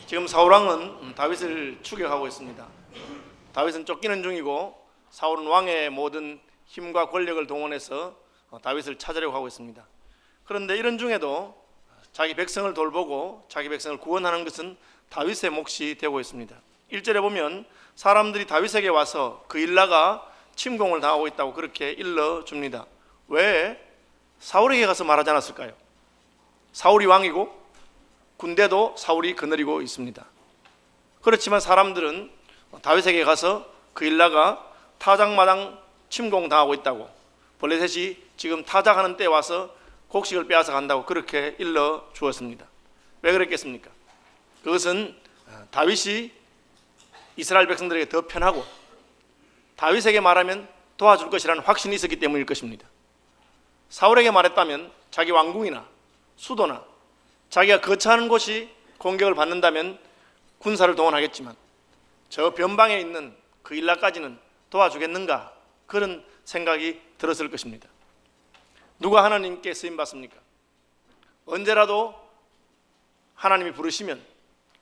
지금 사울왕은 다윗을 추격하고 있습니다. 다윗은 쫓기는 중이고 사울은 왕의 모든 힘과 권력을 동원해서 다윗을 찾으려고 하고 있습니다. 그런데 이런 중에도 자기 백성을 돌보고 자기 백성을 구원하는 것은 다윗의 몫이 되고 있습니다. 1절에 보면 사람들이 다윗에게 와서 그일라가 침공을 당하고 있다고 그렇게 일러줍니다. 왜 사울에게 가서 말하지 않았을까요? 사울이 왕이고 군대도 사울이 거느리고 있습니다. 그렇지만 사람들은 다윗에게 가서 그일라가 타작마당 침공당하고 있다고, 블레셋이 지금 타작하는 때 와서 곡식을 빼앗아 간다고 그렇게 일러 주었습니다. 왜 그랬겠습니까? 그것은 다윗이 이스라엘 백성들에게 더 편하고 다윗에게 말하면 도와줄 것이라는 확신이 있었기 때문일 것입니다. 사울에게 말했다면 자기 왕궁이나 수도나 자기가 거처하는 곳이 공격을 받는다면 군사를 동원하겠지만 저 변방에 있는 그일라까지는 도와주겠는가, 그런 생각이 들었을 것입니다. 누가 하나님께 쓰임받습니까? 언제라도 하나님이 부르시면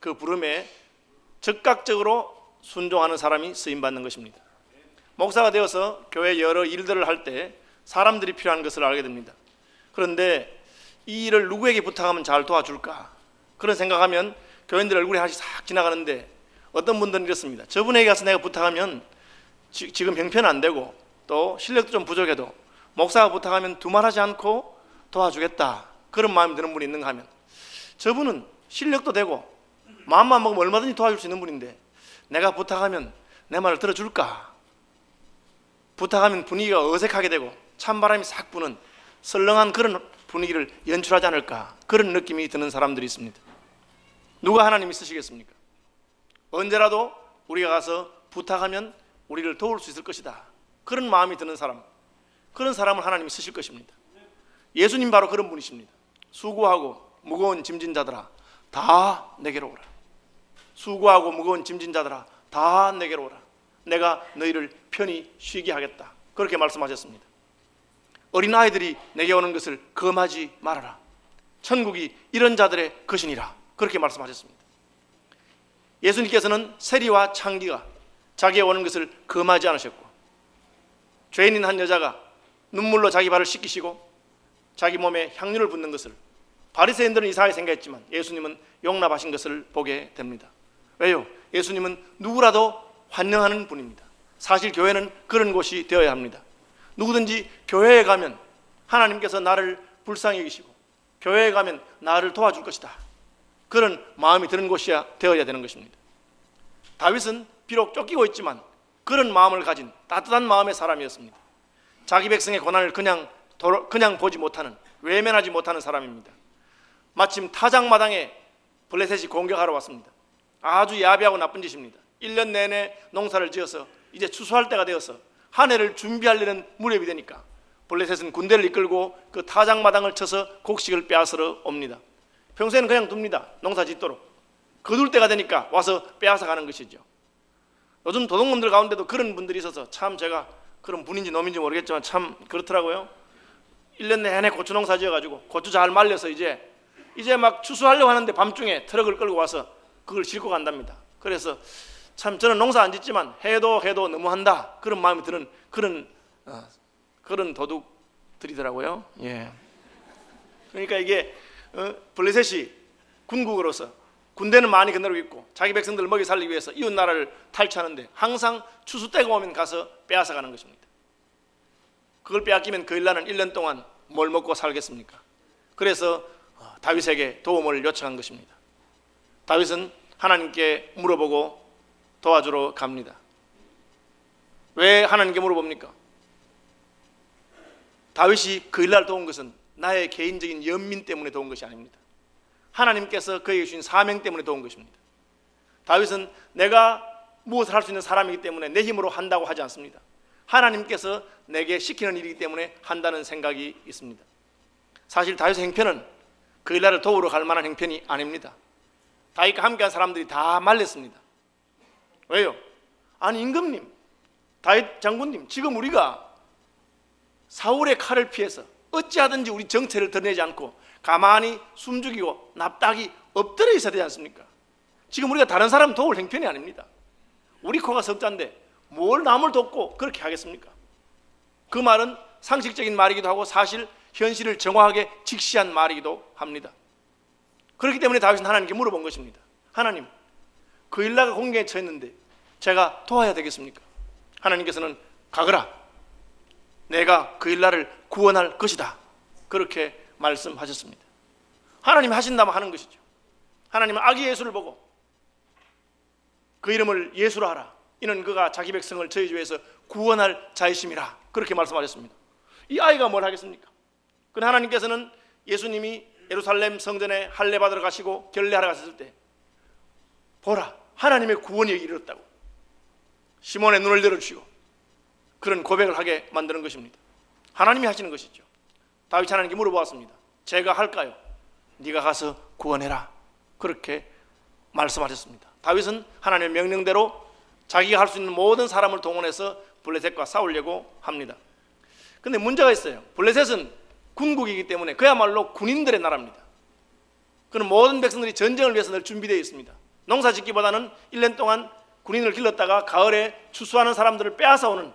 그 부름에 즉각적으로 순종하는 사람이 쓰임받는 것입니다. 목사가 되어서 교회 여러 일들을 할 때 사람들이 필요한 것을 알게 됩니다. 그런데 이 일을 누구에게 부탁하면 잘 도와줄까, 그런 생각하면 교인들 얼굴이 하나씩 싹 지나가는데 어떤 분들은 이렇습니다. 저분에게 가서 내가 부탁하면 지금 형편 안 되고 또 실력도 좀 부족해도 목사가 부탁하면 두말하지 않고 도와주겠다, 그런 마음이 드는 분이 있는가 하면, 저분은 실력도 되고 마음만 먹으면 얼마든지 도와줄 수 있는 분인데 내가 부탁하면 내 말을 들어줄까, 부탁하면 분위기가 어색하게 되고 찬바람이 싹 부는 설렁한 그런 분위기를 연출하지 않을까, 그런 느낌이 드는 사람들이 있습니다. 누가 하나님이 쓰시겠습니까? 언제라도 우리가 가서 부탁하면 우리를 도울 수 있을 것이다, 그런 마음이 드는 사람, 그런 사람을 하나님이 쓰실 것입니다. 예수님 바로 그런 분이십니다. 수고하고 무거운 짐진 자들아 다 내게로 오라. 수고하고 무거운 짐진 자들아 다 내게로 오라. 내가 너희를 편히 쉬게 하겠다, 그렇게 말씀하셨습니다. 어린아이들이 내게 오는 것을 금하지 말아라. 천국이 이런 자들의 것이니라, 그렇게 말씀하셨습니다. 예수님께서는 세리와 창기가 자기에 오는 것을 금하지 않으셨고, 죄인인 한 여자가 눈물로 자기 발을 씻기시고 자기 몸에 향유를 붓는 것을 바리새인들은 이상하게 생각했지만 예수님은 용납하신 것을 보게 됩니다. 왜요? 예수님은 누구라도 환영하는 분입니다. 사실 교회는 그런 곳이 되어야 합니다. 누구든지 교회에 가면 하나님께서 나를 불쌍히 여기시고 교회에 가면 나를 도와줄 것이다, 그런 마음이 드는 곳이야 되어야 되는 것입니다. 다윗은 비록 쫓기고 있지만 그런 마음을 가진 따뜻한 마음의 사람이었습니다. 자기 백성의 고난을 그냥 보지 못하는, 외면하지 못하는 사람입니다. 마침 타작마당에 블레셋이 공격하러 왔습니다. 아주 야비하고 나쁜 짓입니다. 1년 내내 농사를 지어서 이제 추수할 때가 되어서 한 해를 준비하려는 무렵이 되니까 블레셋은 군대를 이끌고 그 타작마당을 쳐서 곡식을 빼앗으러 옵니다. 평소에는 그냥 둡니다. 농사 짓도록. 거둘 때가 되니까 와서 빼앗아 가는 것이죠. 요즘 도둑놈들 가운데도 그런 분들이 있어서 참, 제가 그런 분인지 놈인지 모르겠지만 참 그렇더라고요. 1년 내내 고추 농사 지어가지고 고추 잘 말려서 이제 막 추수하려고 하는데 밤중에 트럭을 끌고 와서 그걸 싣고 간답니다. 그래서 참 저는 농사 안 짓지만 해도 너무한다, 그런 마음이 드는 그런 도둑들이더라고요. 예. 그러니까 이게 블레셋이 군국으로서 군대는 많이 거느리고 있고 자기 백성들을 먹이 살리기 위해서 이웃 나라를 탈취하는데 항상 추수 때가 오면 가서 빼앗아 가는 것입니다. 그걸 빼앗기면 그일라는 1년 동안 뭘 먹고 살겠습니까? 그래서 다윗에게 도움을 요청한 것입니다. 다윗은 하나님께 물어보고 도와주러 갑니다. 왜 하나님께 물어봅니까? 다윗이 그일라를 도운 것은 나의 개인적인 연민 때문에 도운 것이 아닙니다. 하나님께서 그에게 주신 사명 때문에 도운 것입니다. 다윗은 내가 무엇을 할 수 있는 사람이기 때문에 내 힘으로 한다고 하지 않습니다. 하나님께서 내게 시키는 일이기 때문에 한다는 생각이 있습니다. 사실 다윗의 행편은 그일라를 도우러 갈 만한 행편이 아닙니다. 다윗과 함께한 사람들이 다 말렸습니다. 왜요? 아니 임금님, 다윗 장군님, 지금 우리가 사울의 칼을 피해서 어찌하든지 우리 정체를 드러내지 않고 가만히 숨죽이고 납작이 엎드려 있어야 되지 않습니까? 지금 우리가 다른 사람 도울 형편이 아닙니다. 우리 코가 석자인데 뭘 남을 돕고 그렇게 하겠습니까? 그 말은 상식적인 말이기도 하고 사실 현실을 정확하게 직시한 말이기도 합니다. 그렇기 때문에 다윗은 하나님께 물어본 것입니다. 하나님, 그 일라가 공경에 처했는데 제가 도와야 되겠습니까? 하나님께서는 가거라, 내가 그 일라를 구원할 것이다, 그렇게 말씀하셨습니다. 하나님이 하신다면 하는 것이죠. 하나님은 아기 예수를 보고 그 이름을 예수라 하라, 이는 그가 자기 백성을 저희 집에서 구원할 자이심이라, 그렇게 말씀하셨습니다. 이 아이가 뭘 하겠습니까? 그런데 하나님께서는 예수님이 예루살렘 성전에 할례 받으러 가시고 결례하러 가셨을 때 보라, 하나님의 구원이 이르렀다고 시몬의 눈을 열어주시고 그런 고백을 하게 만드는 것입니다. 하나님이 하시는 것이죠. 다윗이 하나님께 물어보았습니다. 제가 할까요? 네가 가서 구원해라, 그렇게 말씀하셨습니다. 다윗은 하나님의 명령대로 자기가 할 수 있는 모든 사람을 동원해서 블레셋과 싸우려고 합니다. 그런데 문제가 있어요. 블레셋은 군국이기 때문에 그야말로 군인들의 나라입니다. 그는 모든 백성들이 전쟁을 위해서 늘 준비되어 있습니다. 농사 짓기보다는 1년 동안 군인을 길렀다가 가을에 추수하는 사람들을 빼앗아오는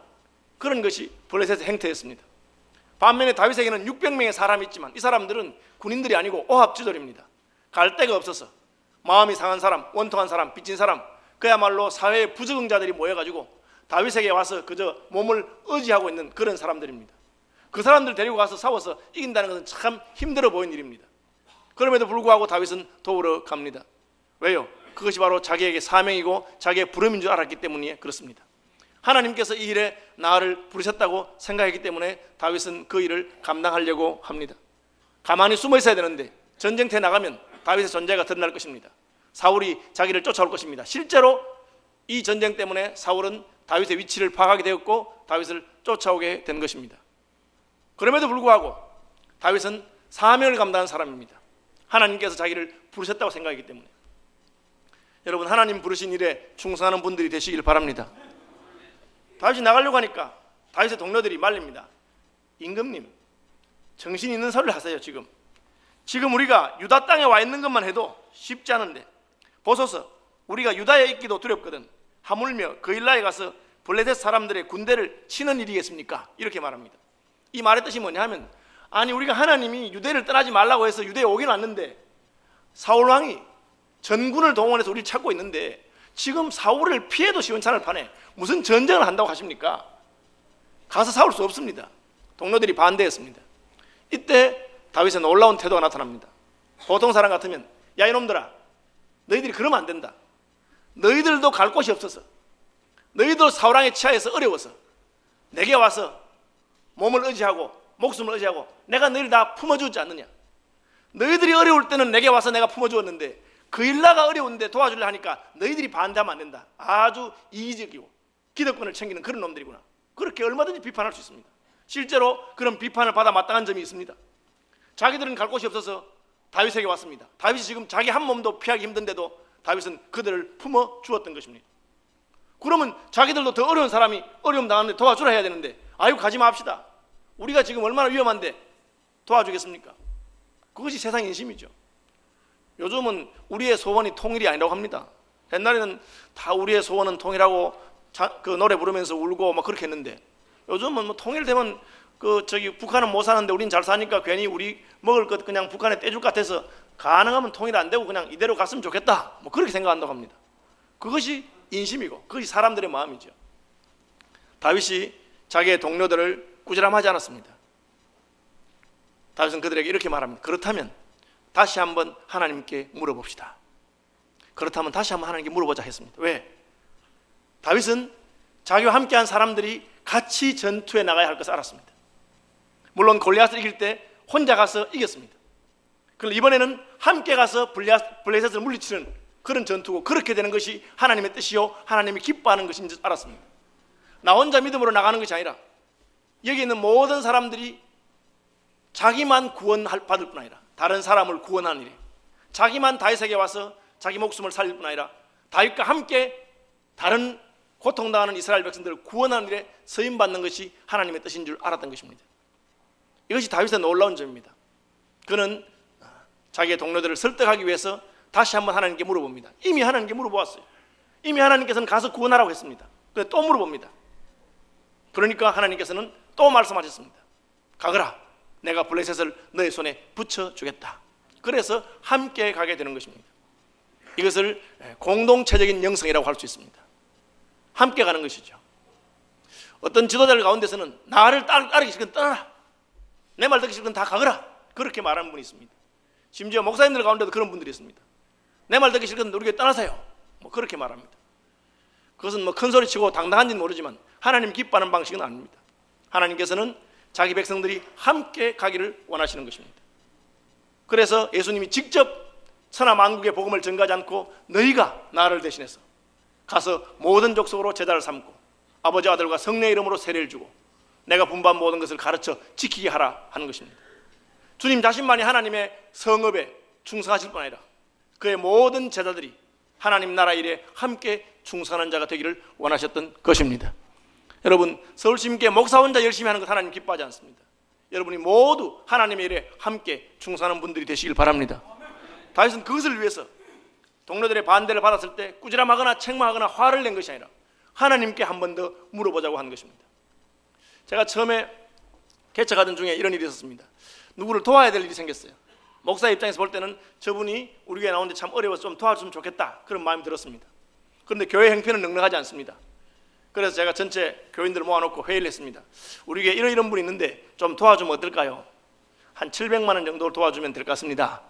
그런 것이 블레셋의 행태였습니다. 반면에 다윗에게는 600명의 사람이 있지만 이 사람들은 군인들이 아니고 오합지졸입니다. 갈 데가 없어서 마음이 상한 사람, 원통한 사람, 빚진 사람, 그야말로 사회의 부적응자들이 모여가지고 다윗에게 와서 그저 몸을 의지하고 있는 그런 사람들입니다. 그 사람들 데리고 가서 싸워서 이긴다는 것은 참 힘들어 보이는 일입니다. 그럼에도 불구하고 다윗은 도우러 갑니다. 왜요? 그것이 바로 자기에게 사명이고 자기의 부름인 줄 알았기 때문에 그렇습니다. 하나님께서 이 일에 나를 부르셨다고 생각했기 때문에 다윗은 그 일을 감당하려고 합니다. 가만히 숨어 있어야 되는데 전쟁터에 나가면 다윗의 존재가 드러날 것입니다. 사울이 자기를 쫓아올 것입니다. 실제로 이 전쟁 때문에 사울은 다윗의 위치를 파악하게 되었고 다윗을 쫓아오게 된 것입니다. 그럼에도 불구하고 다윗은 사명을 감당한 사람입니다. 하나님께서 자기를 부르셨다고 생각하기 때문에. 여러분, 하나님 부르신 일에 충성하는 분들이 되시길 바랍니다. 다윗이 나가려고 하니까 다윗의 동료들이 말립니다. 임금님, 정신 있는 소리를 하세요. 지금 우리가 유다 땅에 와 있는 것만 해도 쉽지 않은데 보소서, 우리가 유다에 있기도 두렵거든 하물며 그 일라에 가서 블레셋 사람들의 군대를 치는 일이겠습니까? 이렇게 말합니다. 이 말의 뜻이 뭐냐 하면, 아니 우리가 하나님이 유대를 떠나지 말라고 해서 유대에 오긴 왔는데 사울왕이 전군을 동원해서 우리를 찾고 있는데 지금 사울을 피해도 시원찮을 판에 무슨 전쟁을 한다고 하십니까? 가서 싸울 수 없습니다. 동료들이 반대했습니다. 이때 다윗의 놀라운 태도가 나타납니다. 보통 사람 같으면 야 이놈들아, 너희들이 그러면 안 된다. 너희들도 갈 곳이 없어서, 너희도 사울왕에 취하여서 어려워서 내게 와서 몸을 의지하고 목숨을 의지하고 내가 너희를 다 품어주지 않느냐. 너희들이 어려울 때는 내게 와서 내가 품어주었는데 그 일라가 어려운데 도와주려 하니까 너희들이 반대하면 안 된다. 아주 이기적이고 기득권을 챙기는 그런 놈들이구나. 그렇게 얼마든지 비판할 수 있습니다. 실제로 그런 비판을 받아 마땅한 점이 있습니다. 자기들은 갈 곳이 없어서 다윗에게 왔습니다. 다윗이 지금 자기 한 몸도 피하기 힘든데도 다윗은 그들을 품어 주었던 것입니다. 그러면 자기들도 더 어려운 사람이 어려움 당하는데 도와주라 해야 되는데 아유 가지 맙시다. 우리가 지금 얼마나 위험한데 도와주겠습니까? 그것이 세상 인심이죠. 요즘은 우리의 소원이 통일이 아니라고 합니다. 옛날에는 다 우리의 소원은 통일하고 그 노래 부르면서 울고 막 그렇게 했는데 요즘은 뭐 통일되면 북한은 못 사는데 우린 잘 사니까 괜히 우리 먹을 것 그냥 북한에 떼줄 것 같아서 가능하면 통일 안 되고 그냥 이대로 갔으면 좋겠다, 뭐 그렇게 생각한다고 합니다. 그것이 인심이고 그것이 사람들의 마음이죠. 다윗이 자기의 동료들을 꾸지람하지 않았습니다. 다윗은 그들에게 이렇게 말합니다. 그렇다면 다시 한번 하나님께 물어봅시다. 그렇다면 다시 한번 하나님께 물어보자 했습니다. 왜? 다윗은 자기와 함께한 사람들이 같이 전투에 나가야 할 것을 알았습니다. 물론 골리앗을 이길 때 혼자 가서 이겼습니다. 그런데 이번에는 함께 가서 블레셋을 물리치는 그런 전투고 그렇게 되는 것이 하나님의 뜻이요 하나님이 기뻐하는 것인 줄 알았습니다. 나 혼자 믿음으로 나가는 것이 아니라 여기 있는 모든 사람들이 자기만 구원받을 뿐 아니라 다른 사람을 구원하는 일에 자기만 다윗에게 와서 자기 목숨을 살릴 뿐 아니라 다윗과 함께 다른 고통당하는 이스라엘 백성들을 구원하는 일에 서임받는 것이 하나님의 뜻인 줄 알았던 것입니다. 이것이 다윗의 놀라운 점입니다. 그는 자기의 동료들을 설득하기 위해서 다시 한번 하나님께 물어봅니다. 이미 하나님께 물어보았어요. 이미 하나님께서는 가서 구원하라고 했습니다. 그런데 또 물어봅니다. 그러니까 하나님께서는 또 말씀하셨습니다. 가거라, 내가 블레셋을 너의 손에 붙여주겠다. 그래서 함께 가게 되는 것입니다. 이것을 공동체적인 영성이라고 할 수 있습니다. 함께 가는 것이죠. 어떤 지도자들 가운데서는 나를 따르기 싫으면 떠나라, 내 말 듣기 싫으면 다 가거라, 그렇게 말하는 분이 있습니다. 심지어 목사님들 가운데도 그런 분들이 있습니다. 내 말 듣기 싫으면 우리 교회 떠나세요, 그렇게 말합니다. 그것은 큰 소리 치고 당당한지는 모르지만 하나님 기뻐하는 방식은 아닙니다. 하나님께서는 자기 백성들이 함께 가기를 원하시는 것입니다. 그래서 예수님이 직접 천하 만국의 복음을 전가하지 않고 너희가 나를 대신해서 가서 모든 족속으로 제자를 삼고 아버지 아들과 성령의 이름으로 세례를 주고 내가 분부한 모든 것을 가르쳐 지키게 하라 하는 것입니다. 주님 자신만이 하나님의 성읍에 충성하실 뿐 아니라 그의 모든 제자들이 하나님 나라 일에 함께 충성하는 자가 되기를 원하셨던 것입니다. 여러분, 서울시민교회 목사 혼자 열심히 하는 것 하나님 기뻐하지 않습니다. 여러분이 모두 하나님의 일에 함께 충성하는 분들이 되시길 바랍니다. 다윗은 그것을 위해서 동료들의 반대를 받았을 때 꾸지람하거나 책망하거나 화를 낸 것이 아니라 하나님께 한 번 더 물어보자고 한 것입니다. 제가 처음에 개척하던 중에 이런 일이 있었습니다. 누구를 도와야 될 일이 생겼어요. 목사 입장에서 볼 때는 저분이 우리 교회 나오는데 참 어려워서 좀 도와주면 좋겠다, 그런 마음이 들었습니다. 그런데 교회 형편은 넉넉하지 않습니다. 그래서 제가 전체 교인들을 모아놓고 회의를 했습니다. 우리 교회에 이런 분이 있는데 좀 도와주면 어떨까요? 한 700만 원 정도를 도와주면 될 것 같습니다.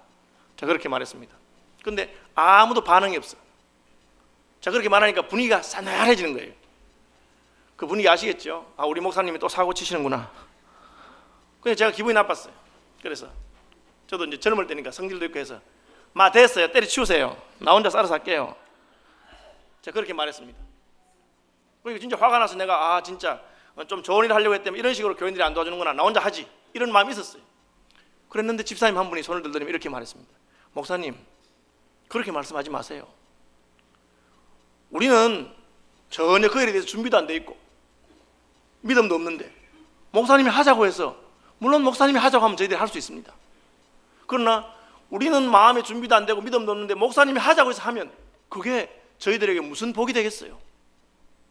제가 그렇게 말했습니다. 그런데 아무도 반응이 없어요. 제가 그렇게 말하니까 분위기가 싸늘해지는 거예요. 그 분위기 아시겠죠? 아, 우리 목사님이 또 사고 치시는구나. 그래서 제가 기분이 나빴어요. 그래서 저도 이제 젊을 때니까 성질도 있고 해서 마 됐어요, 때려치우세요, 나 혼자 알아서 할게요. 제가 그렇게 말했습니다. 그러니까 진짜 화가 나서 내가 진짜 좀 좋은 일 하려고 했다면 이런 식으로 교인들이 안 도와주는구나, 나 혼자 하지, 이런 마음이 있었어요. 그랬는데 집사님 한 분이 손을 들더니 이렇게 말했습니다. 목사님, 그렇게 말씀하지 마세요. 우리는 전혀 그 일에 대해서 준비도 안 돼 있고 믿음도 없는데 목사님이 하자고 해서, 물론 목사님이 하자고 하면 저희들이 할 수 있습니다. 그러나 우리는 마음의 준비도 안 되고 믿음도 없는데 목사님이 하자고 해서 하면 그게 저희들에게 무슨 복이 되겠어요?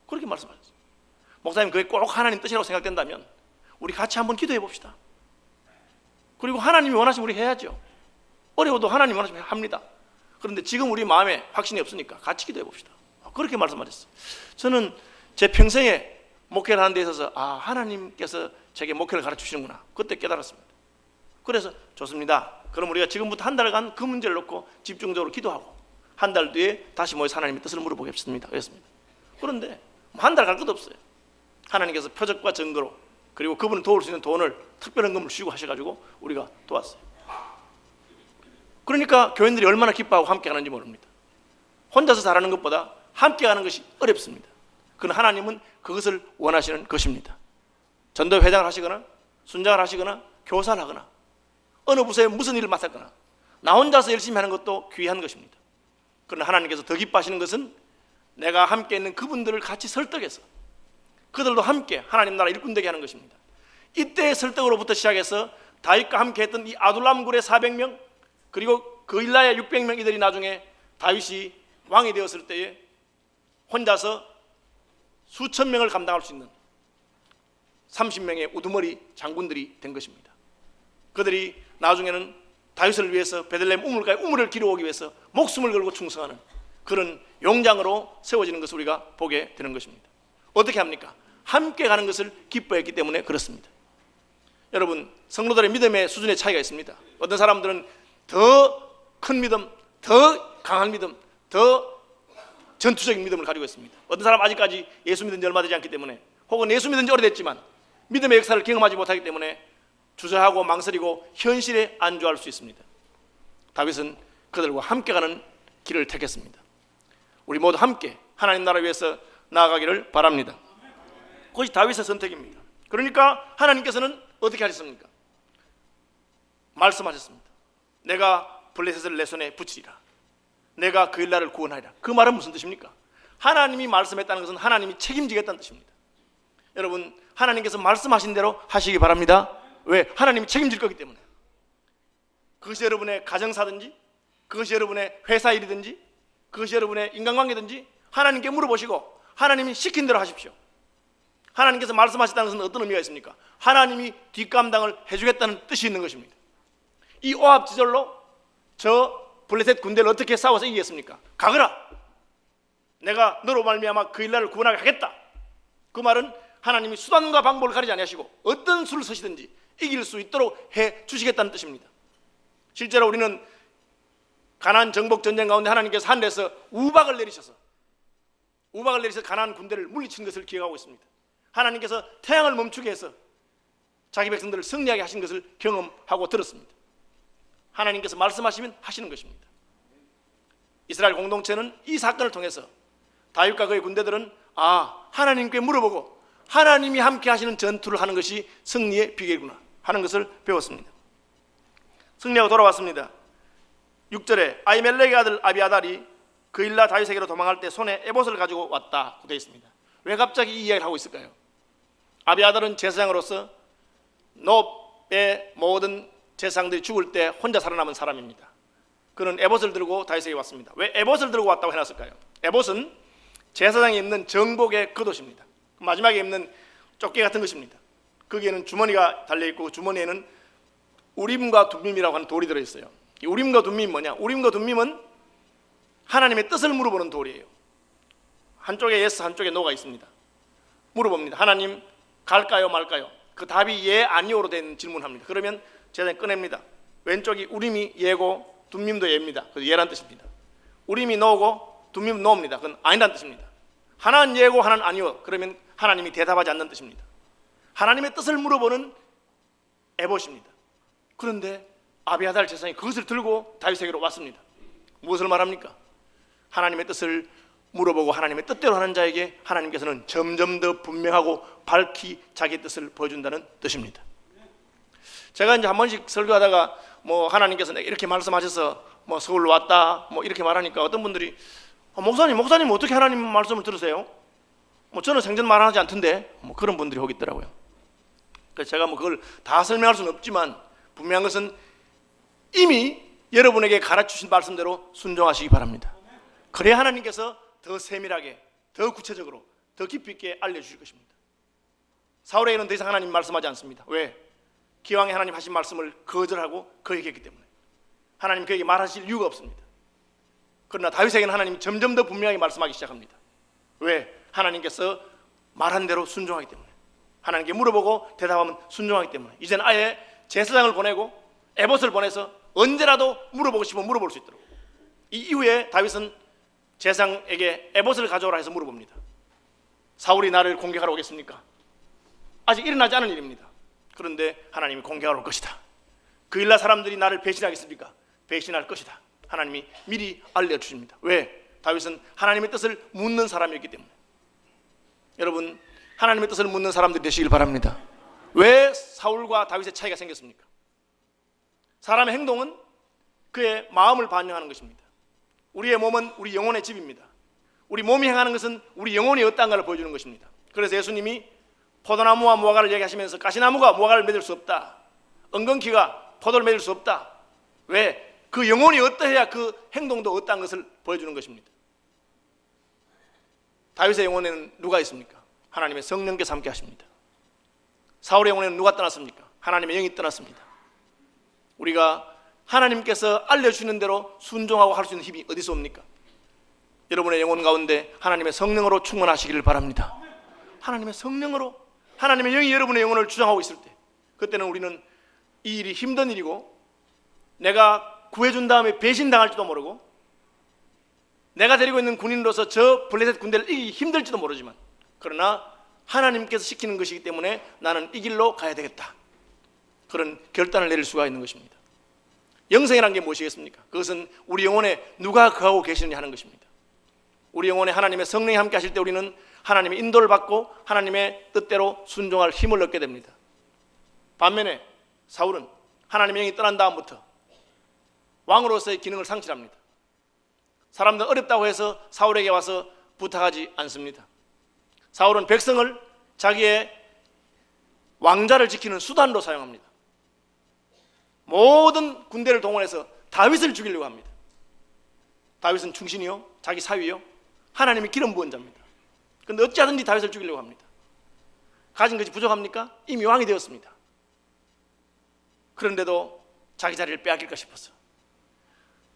그렇게 말씀하셨어요. 목사님, 그게 꼭 하나님 뜻이라고 생각된다면 우리 같이 한번 기도해 봅시다. 그리고 하나님이 원하시면 우리 해야죠. 어려워도 하나님이 원하시면 합니다. 그런데 지금 우리 마음에 확신이 없으니까 같이 기도해 봅시다. 그렇게 말씀하셨어요. 저는 제 평생에 목회를 하는 데 있어서 하나님께서 제게 목회를 가르치시는구나, 그때 깨달았습니다. 그래서 좋습니다, 그럼 우리가 지금부터 한 달간 그 문제를 놓고 집중적으로 기도하고 한 달 뒤에 다시 모여서 하나님의 뜻을 물어보겠습니다, 그랬습니다. 그런데 한 달 갈 것도 없어요. 하나님께서 표적과 증거로, 그리고 그분을 도울 수 있는 돈을, 특별한 금을 주시고 하셔가지고 우리가 도왔어요. 그러니까 교인들이 얼마나 기뻐하고 함께 하는지 모릅니다. 혼자서 잘하는 것보다 함께 하는 것이 어렵습니다. 그러나 하나님은 그것을 원하시는 것입니다. 전도 회장을 하시거나 순장을 하시거나 교사를 하거나 어느 부서에 무슨 일을 맡았거나 나 혼자서 열심히 하는 것도 귀한 것입니다. 그러나 하나님께서 더 기뻐하시는 것은 내가 함께 있는 그분들을 같이 설득해서 그들도 함께 하나님 나라 일꾼 되게 하는 것입니다. 이때의 설득으로부터 시작해서 다윗과 함께 했던 이 아둘람 굴의 400명, 그리고 그일라의 600명, 이들이 나중에 다윗이 왕이 되었을 때에 혼자서 수천 명을 감당할 수 있는 30명의 우두머리 장군들이 된 것입니다. 그들이 나중에는 다윗을 위해서 베들레헴 우물가에 우물을 기르오기 위해서 목숨을 걸고 충성하는 그런 용장으로 세워지는 것을 우리가 보게 되는 것입니다. 어떻게 합니까? 함께 가는 것을 기뻐했기 때문에 그렇습니다. 여러분, 성도들의 믿음의 수준의 차이가 있습니다. 어떤 사람들은 더 큰 믿음, 더 강한 믿음, 더 전투적인 믿음을 가지고 있습니다. 어떤 사람은 아직까지 예수 믿은 지 얼마 되지 않기 때문에, 혹은 예수 믿은 지 오래됐지만 믿음의 역사를 경험하지 못하기 때문에 주저하고 망설이고 현실에 안주할 수 있습니다. 다윗은 그들과 함께 가는 길을 택했습니다. 우리 모두 함께 하나님 나라 위해서 나아가기를 바랍니다. 그것이 다윗의 선택입니다. 그러니까 하나님께서는 어떻게 하셨습니까? 말씀하셨습니다. 내가 블레셋을 내 손에 붙이리라, 내가 그 일날을 구원하리라. 그 말은 무슨 뜻입니까? 하나님이 말씀했다는 것은 하나님이 책임지겠다는 뜻입니다. 여러분, 하나님께서 말씀하신 대로 하시기 바랍니다. 왜? 하나님이 책임질 거기 때문에. 그것이 여러분의 가정사든지, 그것이 여러분의 회사 일이든지 그것이 여러분의 인간관계든지 하나님께 물어보시고 하나님이 시킨 대로 하십시오. 하나님께서 말씀하셨다는 것은 어떤 의미가 있습니까? 하나님이 뒷감당을 해주겠다는 뜻이 있는 것입니다. 이 오합지졸로 저 블레셋 군대를 어떻게 싸워서 이기겠습니까? 가거라. 내가 너로 말미암아 그 일날을 구원하게 하겠다. 그 말은 하나님이 수단과 방법을 가리지 아니하시고 어떤 수를 쓰시든지 이길 수 있도록 해 주시겠다는 뜻입니다. 실제로 우리는 가나안 정복 전쟁 가운데 하나님께서 하늘에서 우박을 내리셔서 가나안 군대를 물리친 것을 기억하고 있습니다. 하나님께서 태양을 멈추게 해서 자기 백성들을 승리하게 하신 것을 경험하고 들었습니다. 하나님께서 말씀하시면 하시는 것입니다. 이스라엘 공동체는 이 사건을 통해서 다윗과 그의 군대들은 하나님께 물어보고 하나님이 함께 하시는 전투를 하는 것이 승리의 비결이구나 하는 것을 배웠습니다. 승리하고 돌아왔습니다. 6절에 아히멜렉의 아들 아비아달이 그일라 다윗에게로 도망할 때 손에 에봇을 가지고 왔다고 되어 있습니다. 왜 갑자기 이 이야기를 하고 있을까요? 아비아달은 제사장으로서 놉의 모든 제사장들이 죽을 때 혼자 살아남은 사람입니다. 그는 에봇을 들고 다윗에게 왔습니다. 왜 에봇을 들고 왔다고 해놨을까요? 에봇은 제사장이 입는 정복의 겉옷입니다. 마지막에 입는 조끼 같은 것입니다. 거기에는 주머니가 달려있고 그 주머니에는 우림과 둠밈이라고 하는 돌이 들어있어요. 이 우림과 둠밈이 뭐냐? 우림과 둠밈은 하나님의 뜻을 물어보는 돌이에요. 한쪽에 예스 한쪽에 노가 있습니다. 물어봅니다. 하나님 갈까요 말까요? 그 답이 예 아니오로 된 질문합니다. 그러면 제사장이 꺼냅니다. 왼쪽이 우림이 예고 둠밈도 예입니다. 그래서 예란 뜻입니다. 우림이 노고 둠밈은 노입니다. 그건 아니란 뜻입니다. 하나는 예고 하나는 아니오. 그러면 하나님이 대답하지 않는 뜻입니다. 하나님의 뜻을 물어보는 에봇입니다. 그런데 아비아달 제사장이 그것을 들고 다윗에게로 왔습니다. 무엇을 말합니까? 하나님의 뜻을 물어보고 하나님의 뜻대로 하는 자에게 하나님께서는 점점 더 분명하고 밝히 자기 뜻을 보여준다는 뜻입니다. 제가 이제 한 번씩 설교하다가 하나님께서 내가 이렇게 말씀하셔서 서울로 왔다 이렇게 말하니까 어떤 분들이 목사님 어떻게 하나님 말씀을 들으세요? 저는 생전 말하지 않던데 그런 분들이 혹 있더라고요. 그래서 제가 그걸 다 설명할 수는 없지만 분명한 것은 이미 여러분에게 가르쳐주신 말씀대로 순종하시기 바랍니다. 그래야 하나님께서 더 세밀하게, 더 구체적으로, 더 깊이 있게 알려주실 것입니다. 사울에게는 더 이상 하나님 말씀하지 않습니다. 왜? 기왕에 하나님 하신 말씀을 거절하고 거역했기 때문에 하나님 그에게 말하실 이유가 없습니다. 그러나 다윗에게는 하나님이 점점 더 분명하게 말씀하기 시작합니다. 왜? 하나님께서 말한 대로 순종하기 때문에, 하나님께 물어보고 대답하면 순종하기 때문에 이제는 아예 제사장을 보내고 에봇을 보내서 언제라도 물어보고 싶으면 물어볼 수 있도록. 이 이후에 다윗은 제사장에게 에봇을 가져오라 해서 물어봅니다. 사울이 나를 공격하러 오겠습니까? 아직 일어나지 않은 일입니다. 그런데 하나님이 공격하러 올 것이다. 그일라 사람들이 나를 배신하겠습니까? 배신할 것이다. 하나님이 미리 알려주십니다. 왜? 다윗은 하나님의 뜻을 묻는 사람이었기 때문에. 여러분, 하나님의 뜻을 묻는 사람들이 되시길 바랍니다. 왜 사울과 다윗의 차이가 생겼습니까? 사람의 행동은 그의 마음을 반영하는 것입니다. 우리의 몸은 우리 영혼의 집입니다. 우리 몸이 행하는 것은 우리 영혼이 어떠한가를 보여주는 것입니다. 그래서 예수님이 포도나무와 무화과를 얘기하시면서 가시나무가 무화과를 맺을 수 없다, 엉겅퀴가 포도를 맺을 수 없다. 왜? 그 영혼이 어떠해야 그 행동도 어떠한 것을 보여주는 것입니다. 다윗의 영혼에는 누가 있습니까? 하나님의 성령께서 함께 하십니다. 사울의 영혼에는 누가 떠났습니까? 하나님의 영이 떠났습니다. 우리가 하나님께서 알려주시는 대로 순종하고 할 수 있는 힘이 어디서 옵니까? 여러분의 영혼 가운데 하나님의 성령으로 충만하시기를 바랍니다. 하나님의 성령으로, 하나님의 영이 여러분의 영혼을 주장하고 있을 때, 그때는 우리는 이 일이 힘든 일이고 내가 구해준 다음에 배신당할지도 모르고 내가 데리고 있는 군인으로서 저 블레셋 군대를 이기기 힘들지도 모르지만, 그러나 하나님께서 시키는 것이기 때문에 나는 이 길로 가야 되겠다, 그런 결단을 내릴 수가 있는 것입니다. 영생이라는 게 무엇이겠습니까? 그것은 우리 영혼에 누가 거하고 계시느냐 하는 것입니다. 우리 영혼에 하나님의 성령이 함께 하실 때 우리는 하나님의 인도를 받고 하나님의 뜻대로 순종할 힘을 얻게 됩니다. 반면에 사울은 하나님의 영이 떠난 다음부터 왕으로서의 기능을 상실합니다. 사람들 어렵다고 해서 사울에게 와서 부탁하지 않습니다. 사울은 백성을 자기의 왕자를 지키는 수단으로 사용합니다. 모든 군대를 동원해서 다윗을 죽이려고 합니다. 다윗은 충신이요? 자기 사위요? 하나님이 기름 부은 자입니다. 그런데 어찌하든지 다윗을 죽이려고 합니다. 가진 것이 부족합니까? 이미 왕이 되었습니다. 그런데도 자기 자리를 빼앗길까 싶었어.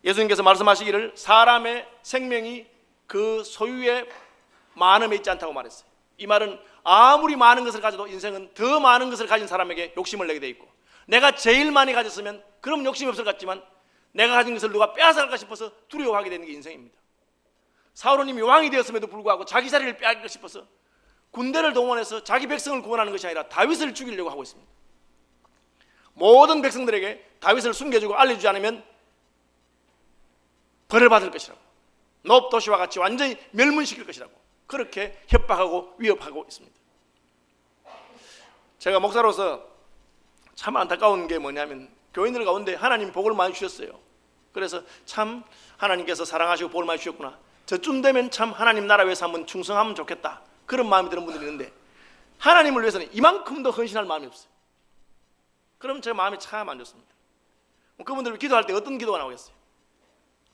예수님께서 말씀하시기를 사람의 생명이 그 소유의 많음에 있지 않다고 말했어요. 이 말은 아무리 많은 것을 가져도 인생은 더 많은 것을 가진 사람에게 욕심을 내게 돼 있고, 내가 제일 많이 가졌으면 그럼 욕심이 없을 것 같지만 내가 가진 것을 누가 빼앗아갈까 싶어서 두려워하게 되는 게 인생입니다. 사울은 이미 왕이 되었음에도 불구하고 자기 자리를 빼앗길까 싶어서 군대를 동원해서 자기 백성을 구원하는 것이 아니라 다윗을 죽이려고 하고 있습니다. 모든 백성들에게 다윗을 숨겨주고 알려주지 않으면 벌을 받을 것이라고, 놉 도시와 같이 완전히 멸문시킬 것이라고 그렇게 협박하고 위협하고 있습니다. 제가 목사로서 참 안타까운 게 뭐냐면 교인들 가운데 하나님 복을 많이 주셨어요. 그래서 참 하나님께서 사랑하시고 복을 많이 주셨구나, 저쯤 되면 참 하나님 나라 위해서 한번 충성하면 좋겠다, 그런 마음이 드는 분들이 있는데 하나님을 위해서는 이만큼도 헌신할 마음이 없어요. 그럼 제 마음이 참 안 좋습니다. 그분들 기도할 때 어떤 기도가 나오겠어요?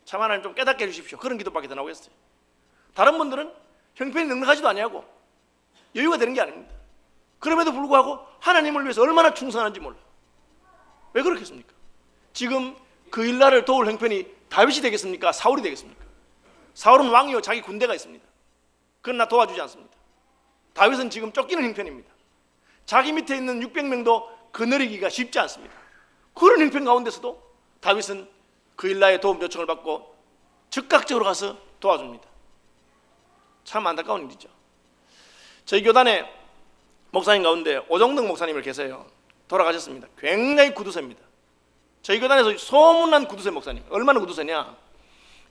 참 하나님 좀 깨닫게 해주십시오, 그런 기도밖에 더 나오겠어요? 다른 분들은 형편이 넉넉하지도 아니하고 여유가 되는 게 아닙니다. 그럼에도 불구하고 하나님을 위해서 얼마나 충성하는지 몰라요. 왜 그렇겠습니까? 지금 그 일날을 도울 형편이 다윗이 되겠습니까? 사울이 되겠습니까? 사울은 왕이요, 자기 군대가 있습니다. 그러나 도와주지 않습니다. 다윗은 지금 쫓기는 형편입니다. 자기 밑에 있는 600명도 거느리기가 쉽지 않습니다. 그런 형편 가운데서도 다윗은 그 일날의 도움 요청을 받고 즉각적으로 가서 도와줍니다. 참 안타까운 일이죠. 저희 교단에 목사님 가운데 오정덕 목사님을 계세요. 돌아가셨습니다. 굉장히 구두쇠입니다. 저희 교단에서 소문난 구두쇠 목사님. 얼마나 구두쇠냐,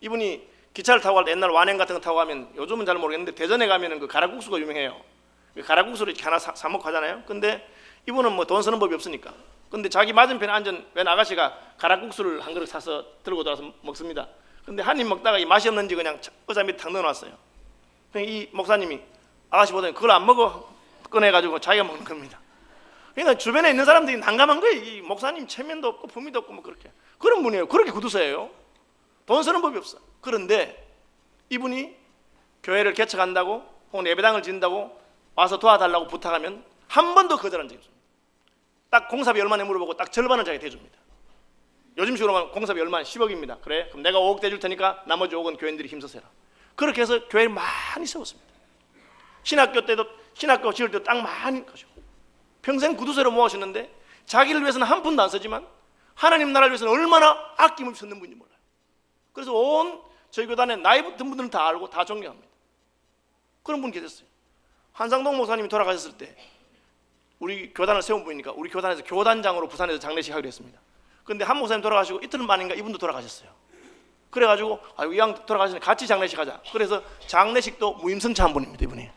이분이 기차를 타고 갈 때 옛날 완행 같은 거 타고 가면, 요즘은 잘 모르겠는데 대전에 가면은 그 가락국수가 유명해요. 그 가락국수를 이렇게 하나 사 먹고 하잖아요. 근데 이분은 뭐 돈 쓰는 법이 없으니까, 근데 자기 맞은편에 앉은 웬 아가씨가 가락국수를 한 그릇 사서 들고 돌아서 먹습니다. 근데 한 입 먹다가 이 맛이 없는지 그냥 의자 밑에 탁 넣어놨어요. 이 목사님이 아가씨 보더니 그걸 안 먹어 꺼내가지고 자기가 먹는 겁니다. 그러니까 주변에 있는 사람들이 난감한 거예요. 이 목사님 체면도 없고 품위도 없고 뭐 그렇게 그런 분이에요. 그렇게 구두쇠예요. 돈 쓰는 법이 없어. 그런데 이분이 교회를 개척한다고 혹은 예배당을 짓는다고 와서 도와달라고 부탁하면 한 번도 거절한 적이 없습니다. 딱 공사비 얼마나 물어보고 딱 절반을 자기가 대줍니다. 요즘 식으로만 공사비 얼마나 10억입니다. 그래? 그럼 내가 5억 대줄 테니까 나머지 5억은 교인들이 힘써서 해라. 그렇게 해서 교회를 많이 세웠습니다. 신학교 때도 신학교 지을 때도 땅 많이 가지고 평생 구두쇠로 모으셨는데 자기를 위해서는 한 푼도 안 쓰지만 하나님 나라를 위해서는 얼마나 아낌없이 썼는 분인지 몰라요. 그래서 온 저희 교단에 나이 붙은 분들은 다 알고 다 존경합니다. 그런 분 계셨어요. 한상동 목사님이 돌아가셨을 때 우리 교단을 세운 분이니까 우리 교단에서 교단장으로 부산에서 장례식 하기로 했습니다. 그런데 한 목사님 돌아가시고 이틀 만인가 이분도 돌아가셨어요. 그래가지고 이 양 돌아가시니 같이 장례식 하자. 그래서 장례식도 무임승차한 분입니다. 이분이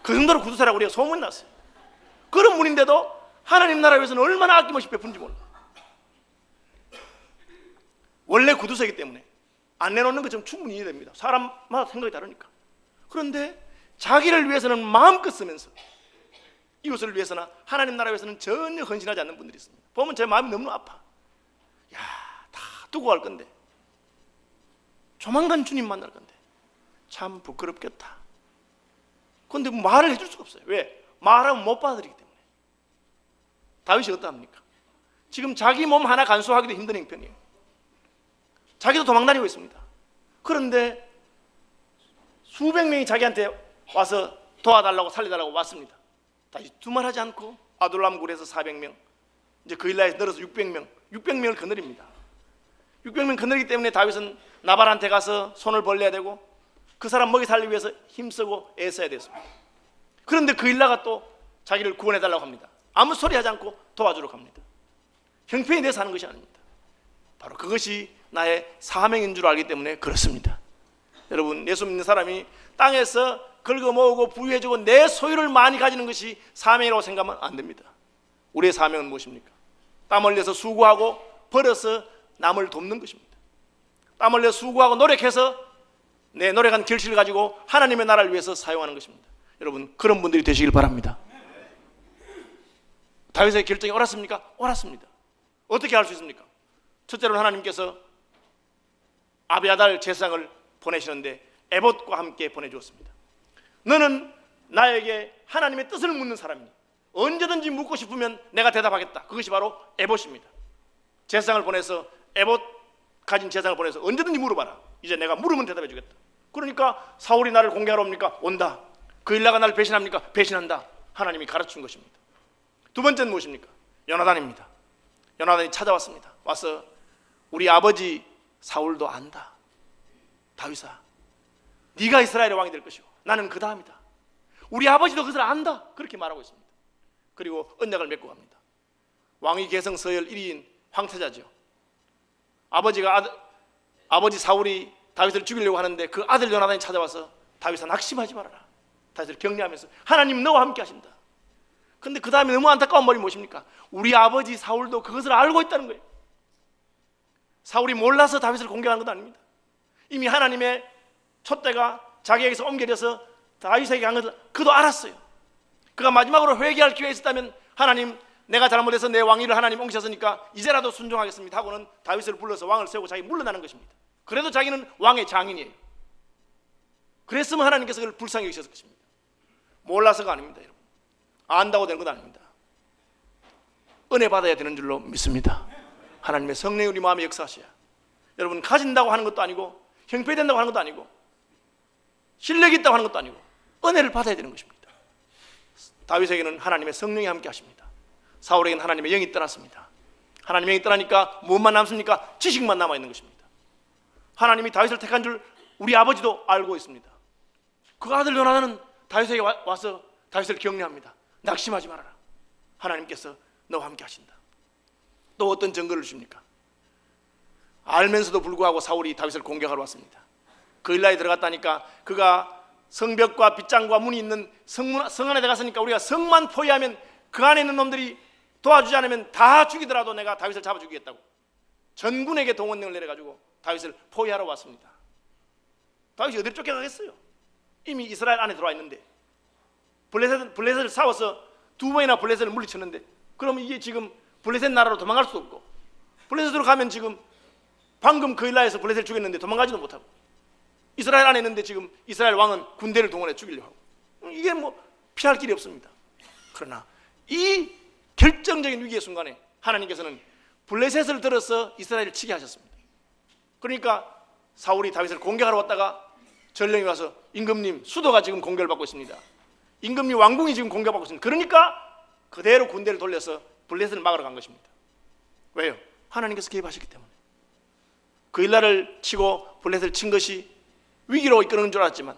그 정도로 구두쇠라고 우리가 소문이 났어요. 그런 분인데도 하나님 나라 위해서는 얼마나 아낌없이 베푼지 몰라요. 원래 구두쇠이기 때문에 안 내놓는 것처럼 충분히 이해됩니다. 사람마다 생각이 다르니까. 그런데 자기를 위해서는 마음껏 쓰면서 이웃을 위해서나 하나님 나라 위해서는 전혀 헌신하지 않는 분들이 있습니다. 보면 제 마음이 너무 아파. 야, 다 두고 갈 건데 조만간 주님 만날 건데 참 부끄럽겠다. 그런데 말을 해줄 수가 없어요. 왜? 말하면 못 받아들이기 때문에. 다윗이 어떠합니까? 지금 자기 몸 하나 간수하기도 힘든 형편이에요. 자기도 도망다니고 있습니다. 그런데 수백 명이 자기한테 와서 도와달라고 살려달라고 왔습니다. 다시 두말하지 않고 아둘람 굴에서 400명, 이제 그 일라에서 늘어서 600명을 거느립니다. 600명 거느리기 때문에 다윗은 나발한테 가서 손을 벌려야 되고 그 사람 먹이 살리기 위해서 힘쓰고 애써야 됐습니다. 그런데 그 일라가 또 자기를 구원해달라고 합니다. 아무 소리 하지 않고 도와주러 갑니다. 형편이 돼서 하는 것이 아닙니다. 바로 그것이 나의 사명인 줄 알기 때문에 그렇습니다. 여러분, 예수 믿는 사람이 땅에서 긁어 모으고 부유해지고 내 소유를 많이 가지는 것이 사명이라고 생각하면 안 됩니다. 우리의 사명은 무엇입니까? 땀 흘려서 수고하고 벌어서 남을 돕는 것입니다. 땀 흘려 수고하고 노력해서 내 노력한 결실을 가지고 하나님의 나라를 위해서 사용하는 것입니다. 여러분, 그런 분들이 되시길 바랍니다. 다윗의 결정이 옳았습니까? 옳았습니다. 어떻게 할 수 있습니까? 첫째로는 하나님께서 아비아달 제사장을 보내시는데 에봇과 함께 보내주었습니다. 너는 나에게 하나님의 뜻을 묻는 사람이니 언제든지 묻고 싶으면 내가 대답하겠다. 그것이 바로 에봇입니다. 제사장을 보내서 에봇 가진 제사장을 보내서 언제든지 물어봐라. 이제 내가 물으면 대답해 주겠다. 그러니까 사울이 나를 공개하러 옵니까? 온다. 그 일라가 나를 배신합니까? 배신한다. 하나님이 가르친 것입니다. 두 번째는 무엇입니까? 요나단입니다. 요나단이 찾아왔습니다. 와서 우리 아버지 사울도 안다. 다윗아, 네가 이스라엘의 왕이 될 것이고 나는 그 다음이다. 우리 아버지도 그것을 안다. 그렇게 말하고 있습니다. 그리고 언약을 맺고 갑니다. 왕위 계승 서열 1위인 황태자죠. 아버지 사울이 다윗을 죽이려고 하는데 그 아들 요나단이 찾아와서 다윗아, 낙심하지 말아라. 다윗을 격려하면서 하나님 너와 함께 하신다. 근데 그 다음에 너무 안타까운 말이 무엇입니까? 우리 아버지 사울도 그것을 알고 있다는 거예요. 사울이 몰라서 다윗을 공격한 것도 아닙니다. 이미 하나님의 촛대가 자기에게서 옮겨져서 다윗에게 간 것을 그도 알았어요. 그가 마지막으로 회개할 기회가 있었다면 하나님, 내가 잘못해서 내 왕위를 하나님 옮기셨으니까 이제라도 순종하겠습니다 하고는 다윗을 불러서 왕을 세우고 자기 물러나는 것입니다. 그래도 자기는 왕의 장인이에요. 그랬으면 하나님께서 그를 불쌍히 여기셨을 것입니다. 몰라서가 아닙니다. 여러분, 안다고 되는 건 아닙니다. 은혜 받아야 되는 줄로 믿습니다. 하나님의 성령이 우리 마음에 역사하셔야, 여러분, 가진다고 하는 것도 아니고 형편된다고 하는 것도 아니고 실력이 있다고 하는 것도 아니고 은혜를 받아야 되는 것입니다. 다윗에게는 하나님의 성령이 함께 하십니다. 사울에게는 하나님의 영이 떠났습니다. 하나님의 영이 떠나니까 무엇만 남습니까? 지식만 남아있는 것입니다. 하나님이 다윗을 택한 줄 우리 아버지도 알고 있습니다. 그 아들 요나단은 다윗에게 와서 다윗을 격려합니다. 낙심하지 말아라. 하나님께서 너와 함께 하신다. 또 어떤 증거를 주십니까? 알면서도 불구하고 사울이 다윗을 공격하러 왔습니다. 그 일라에 들어갔다니까 그가 성벽과 빗장과 문이 있는 성 안에 들어갔으니까 우리가 성만 포위하면 그 안에 있는 놈들이 도와주지 않으면 다 죽이더라도 내가 다윗을 잡아 죽이겠다고 전군에게 동원령을 내려가지고 다윗을 포위하러 왔습니다. 다윗이 어디로 쫓겨가겠어요? 이미 이스라엘 안에 들어와 있는데 블레셋을 싸워서 두 번이나 블레셋을 물리쳤는데 그러면 이게 지금 블레셋 나라로 도망갈 수도 없고 블레셋으로 가면 지금 방금 그 일라에서 블레셋을 죽였는데 도망가지도 못하고 이스라엘 안에 있는데 지금 이스라엘 왕은 군대를 동원해 죽이려고 하고 이게 뭐 피할 길이 없습니다. 그러나 이 결정적인 위기의 순간에 하나님께서는 블레셋을 들어서 이스라엘을 치게 하셨습니다. 그러니까 사울이 다윗을 공격하러 왔다가 전령이 와서 임금님, 수도가 지금 공격을 받고 있습니다. 임금님 왕궁이 지금 공격받고 있습니다. 그러니까 그대로 군대를 돌려서 블레셋을 막으러 간 것입니다. 왜요? 하나님께서 개입하셨기 때문에. 그 일날을 치고 블레셋을 친 것이 위기로 이끄는 줄 알았지만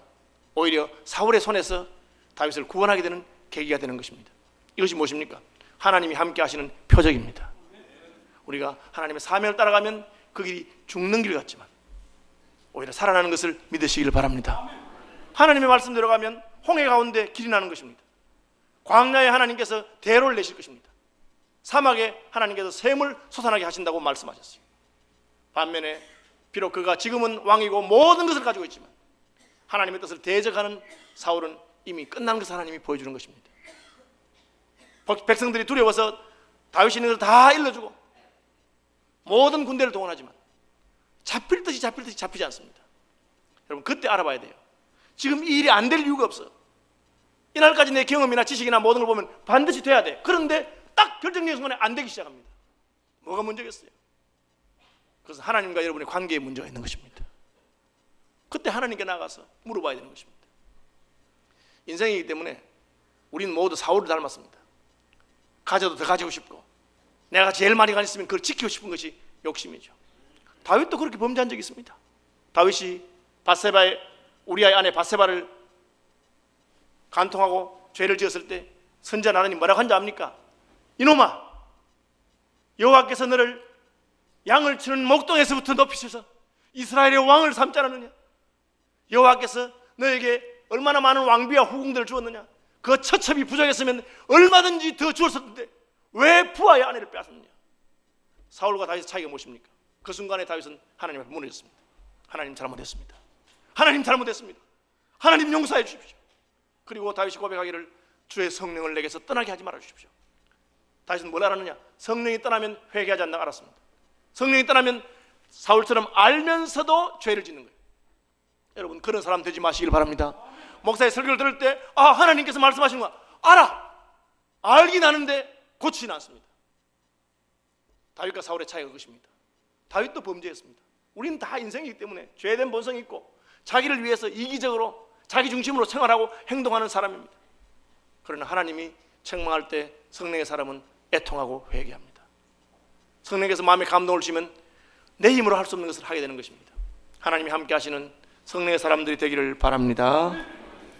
오히려 사울의 손에서 다윗을 구원하게 되는 계기가 되는 것입니다. 이것이 무엇입니까? 하나님이 함께 하시는 표적입니다. 우리가 하나님의 사명을 따라가면 그 길이 죽는 길 같지만 오히려 살아나는 것을 믿으시길 바랍니다. 하나님의 말씀대로 가면 홍해 가운데 길이 나는 것입니다. 광야에 하나님께서 대로를 내실 것입니다. 사막에 하나님께서 샘을 솟아나게 하신다고 말씀하셨어요. 반면에 비록 그가 지금은 왕이고 모든 것을 가지고 있지만 하나님의 뜻을 대적하는 사울은 이미 끝난 것을 하나님이 보여주는 것입니다. 백성들이 두려워서 다윗이 있는 것을 다 일러주고 모든 군대를 동원하지만 잡힐 듯이 잡히지 않습니다. 여러분, 그때 알아봐야 돼요. 지금 이 일이 안 될 이유가 없어. 이날까지 내 경험이나 지식이나 모든 걸 보면 반드시 돼야 돼. 그런데 딱 결정적인 순간에 안 되기 시작합니다. 뭐가 문제겠어요? 그래서 하나님과 여러분의 관계에 문제가 있는 것입니다. 그때 하나님께 나가서 물어봐야 되는 것입니다. 인생이기 때문에 우리는 모두 사울을 닮았습니다. 가져도 더 가지고 싶고 내가 제일 많이 가졌으면 그걸 지키고 싶은 것이 욕심이죠. 다윗도 그렇게 범죄한 적이 있습니다. 다윗이 우리아의 아내 밧세바를 간통하고 죄를 지었을 때 선지자 나단이 뭐라고 한지 압니까? 이놈아, 여호와께서 너를 양을 치는 목동에서부터 높이셔서 이스라엘의 왕을 삼지 않았느냐? 여호와께서 너에게 얼마나 많은 왕비와 후궁들을 주었느냐? 그 처첩이 부족했으면 얼마든지 더 주었을 텐데 왜 부하의 아내를 빼앗았느냐? 사울과 다윗의 차이가 무엇입니까? 그 순간에 다윗은 하나님 앞에 무너졌습니다. 하나님 잘못했습니다. 하나님 잘못했습니다. 하나님 용서해 주십시오. 그리고 다윗이 고백하기를 주의 성령을 내게서 떠나게 하지 말아 주십시오. 다윗은 뭘 알았느냐? 성령이 떠나면 회개하지 않는다고 알았습니다. 성령이 떠나면 사울처럼 알면서도 죄를 짓는 거예요. 여러분, 그런 사람 되지 마시길 바랍니다. 목사의 설교를 들을 때 하나님께서 말씀하신 거 알긴 아는데 고치지는 않습니다. 다윗과 사울의 차이가 그것입니다. 다윗도 범죄했습니다. 우리는 다 인생이기 때문에 죄된 본성이 있고 자기를 위해서 이기적으로 자기 중심으로 생활하고 행동하는 사람입니다. 그러나 하나님이 책망할 때 성령의 사람은 애통하고 회개합니다. 성령께서 마음에 감동을 주시면 내 힘으로 할 수 없는 것을 하게 되는 것입니다. 하나님이 함께 하시는 성령의 사람들이 되기를 바랍니다.